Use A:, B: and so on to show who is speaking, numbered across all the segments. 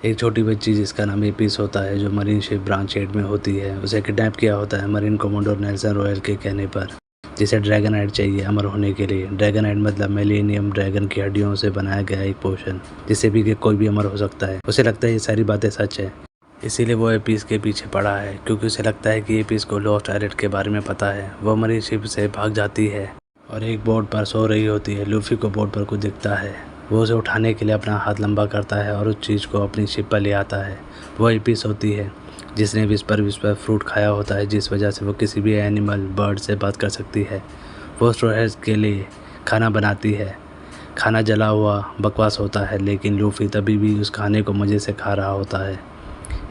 A: एक छोटी बच्ची जिसका नाम एपिस होता है, जो मरीन शिप ब्रांच 8 में होती है, उसे किडनैप किया होता है मरीन कमांडर नेल्सन रॉयल के कहने पर, जिसे ड्रैगनाइट चाहिए अमर होने के लिए। ड्रैगनाइट मतलब मिलेनियम ड्रैगन की हड्डियों से बनाया गया एक पोशन, जिसे पी के कोई भी अमर हो सकता है। उसे लगता है ये सारी बातें सच है, इसीलिए वो एपिस के पीछे पड़ा है, क्योंकि उसे लगता है कि एपिस को लॉस्ट आइलैंड के बारे में पता है। वो मरीन शिप से भाग जाती है और एक बोट पर सो रही होती है। लूफी को बोट पर कुछ दिखता है, वो उसे उठाने के लिए अपना हाथ लंबा करता है और उस चीज़ को अपनी शिप पर ले आता है। वो एपिस होती है जिसने विस्पर फ्रूट खाया होता है, जिस वजह से वो किसी भी एनिमल बर्ड से बात कर सकती है। वो स्ट्रॉ हैट्स के लिए खाना बनाती है। खाना जला हुआ बकवास होता है, लेकिन लूफी तभी भी उस खाने को मज़े से खा रहा होता है।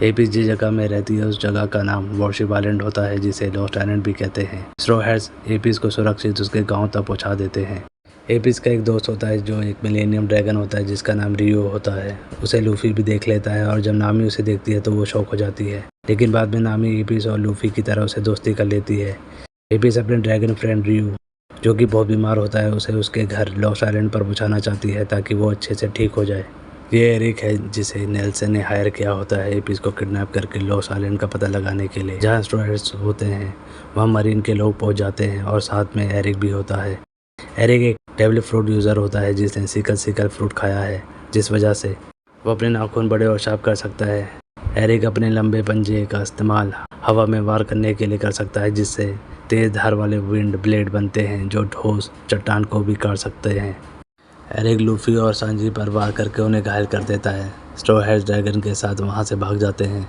A: एपिस जिस जगह में रहती है उस जगह का नाम वॉरशिप आइलैंड होता है, जिसे लॉस्ट आइलैंड भी कहते हैं। स्ट्रॉ हैट्स एपिस को सुरक्षित उसके गांव तक पहुंचा देते हैं। एपिस का एक दोस्त होता है जो एक मिलेनियम ड्रैगन होता है, जिसका नाम रियो होता है। उसे लूफी भी देख लेता है और जब नामी उसे देखती है तो वो शौक हो जाती है, लेकिन बाद में नामी एपिस और लूफी की तरह उसे दोस्ती कर लेती है। एपिस अपने ड्रैगन फ्रेंड रियो, जो कि बहुत बीमार होता है, उसे उसके घर लॉस्ट आइलैंड पर पहुँचाना चाहती है ताकि वो अच्छे से ठीक हो जाए। ये एरिक है जिसे नेल्सन ने हायर किया होता है एपिस को किडनैप करके लॉस्ट आइलैंड का पता लगाने के लिए। जहाँ स्ट्रॉ हैट्स होते हैं वहाँ मरीन के लोग पहुँच जाते हैं और साथ में एरिक भी होता है। एरिक एक टेबल फ्रूट यूज़र होता है जिसने सिकल फ्रूट खाया है, जिस वजह से वो अपने नाखून बड़े और शार्प कर सकता है। एरिक अपने लंबे पंजे का इस्तेमाल हवा में वार करने के लिए कर सकता है, जिससे तेज़ धार वाले विंड ब्लेड बनते हैं जो ठोस चट्टान को भी काट सकते हैं। एरिक लूफी और सांजी पर वार करके उन्हें घायल कर देता है। स्ट्रॉ हैट्स ड्रैगन के साथ वहाँ से भाग जाते हैं।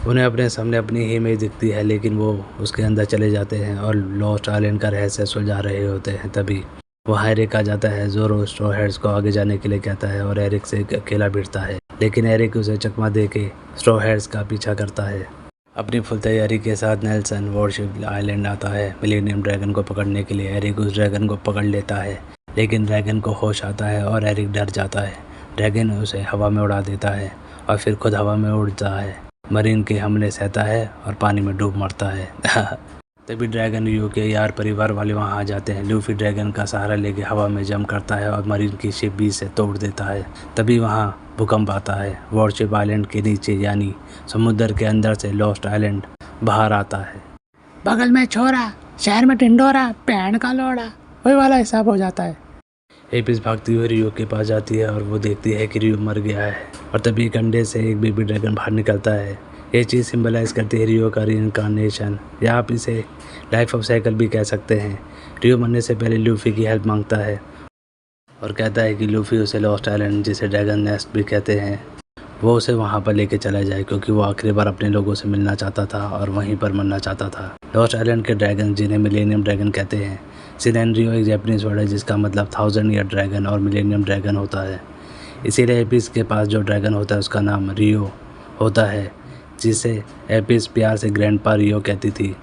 A: उन्हें अपने सामने अपनी ही इमेज दिखती है, लेकिन वो उसके अंदर चले जाते हैं और लॉस्ट आइलैंड का रहस्य सुलझा रहे होते हैं। तभी वहाँ एरिक आ जाता है। ज़ोरो स्ट्रॉ हैट्स को आगे जाने के लिए कहता है और एरिक से अकेला भिड़ता है, लेकिन एरिक उसे चकमा दे के स्ट्रॉ हैट्स का पीछा करता है। अपनी फुल तैयारी के साथ नेल्सन वॉरशिप आइलैंड आता है मिलेनियम ड्रैगन को पकड़ने के लिए। एरिक उस ड्रैगन को पकड़ लेता है, लेकिन ड्रैगन को होश आता है और एरिक डर जाता है। ड्रैगन उसे हवा में उड़ा देता है और फिर खुद हवा में उड़ता है, मरीन के हमले सहता है और पानी में डूब मरता है। तभी ड्रैगन रियो के यार परिवार वाले वहाँ आ जाते हैं। लूफी ड्रैगन का सहारा लेके हवा में जंप करता है और मरीन की शिप भी से तोड़ देता है। तभी वहाँ भूकंप आता है। वॉरशिप आइलैंड के नीचे यानी समुद्र के अंदर से लॉस्ट आइलैंड बाहर आता है।
B: बगल में छोरा, शहर में टिंडोरा, पैन का लोड़ा, वही वाला हिसाब हो जाता है।
A: एपिस भागती हुई रियो के पास जाती है और वो देखती है कि रियो मर गया है, और तभी एक अंडे से एक बेबी ड्रैगन बाहर निकलता है। ये चीज़ सिंबलाइज करती है रियो का रीइंकार्नेशन, या आप इसे लाइफ ऑफ साइकिल भी कह सकते हैं। रियो मरने से पहले लूफी की हेल्प मांगता है और कहता है कि लूफी उसे लॉस्ट आइलैंड, जिसे ड्रैगन नेस्ट भी कहते हैं, वो उसे वहाँ पर लेके चला जाए, क्योंकि वो आखिरी बार अपने लोगों से मिलना चाहता था और वहीं पर मरना चाहता था। लॉस्ट आइलैंड के ड्रैगन, जिन्हें मिलेनियम ड्रैगन कहते हैं, सिनेनरियो एक जैपनीज वर्ड है जिसका मतलब 1000 ईयर ड्रैगन और मिलेनियम ड्रैगन होता है। इसीलिए एपिस के पास जो ड्रैगन होता है उसका नाम रियो होता है, जिसे एपिस प्यार से ग्रैंडपा रियो कहती थी।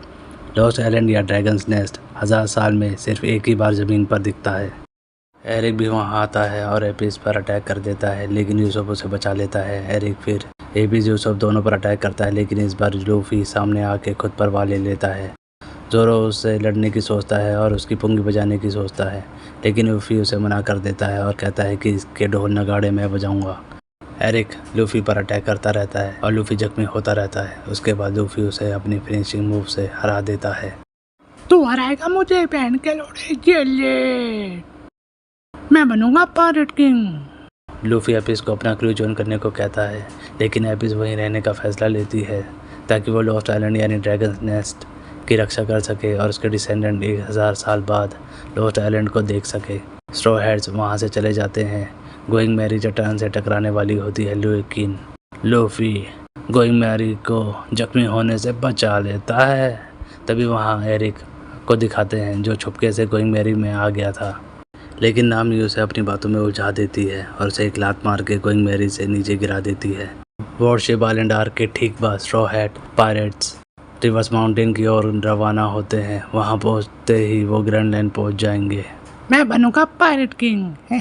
A: लॉस्ट आइलैंड या ड्रैगन्स नेस्ट 1000 साल में सिर्फ एक ही बार ज़मीन पर दिखता है। एरिक भी वहाँ आता है और एपिस पर अटैक कर देता है, लेकिन यूसुफ उसे बचा लेता है। एरिक फिर एपिस यूसुफ दोनों पर अटैक करता है, लेकिन इस बार लूफी सामने आके खुद पर वार ले लेता है। ज़ोरो उससे लड़ने की सोचता है और उसकी पुंगी बजाने की सोचता है, लेकिन लूफी उसे मना कर देता है और कहता है कि इसके ढोल नगाड़े मैं बजाऊंगा। एरिक लूफी पर अटैक करता रहता है और लूफी जख्मी होता रहता है। उसके बाद लूफी उसे अपनी फिनिशिंग मूव से हरा देता है।
B: तू हराएगा मुझे पहन के लोड़े जेले, मैं बनूंगा पायरेट किंग।
A: लूफी एपिस को अपना क्रू ज्वाइन करने को कहता है, लेकिन एपिस वहीं रहने का फैसला लेती है ताकि वो लॉस्ट आइलैंड यानी ड्रैगन नेस्ट की रक्षा कर सके और उसके डिसेंडेंट 1000 साल बाद लॉस्ट आइलैंड को देख सके। स्ट्रॉ हैट्स वहाँ से चले जाते हैं। गोइंग मैरी चट्टान से टकराने वाली होती है, लेकिन लूफी गोइंग मैरी को जख्मी होने से बचा लेता है। तभी वहाँ एरिक को दिखाते हैं, जो छुपके से गोइंग मैरी में आ गया था, लेकिन नामी उसे अपनी बातों में उलझा देती है और उसे एक लात मार के गोइंग मैरी से नीचे गिरा देती है। वॉरशिप आइलैंड आर्क के ठीक बाद straw hat pirates reverse mountain की ओर रवाना होते हैं। वहाँ पहुँचते ही वो ग्रैंड लाइन पहुँच जाएंगे।
B: मैं बनूंगा पायरेट किंग।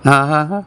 A: हाँ हाँ हाँ।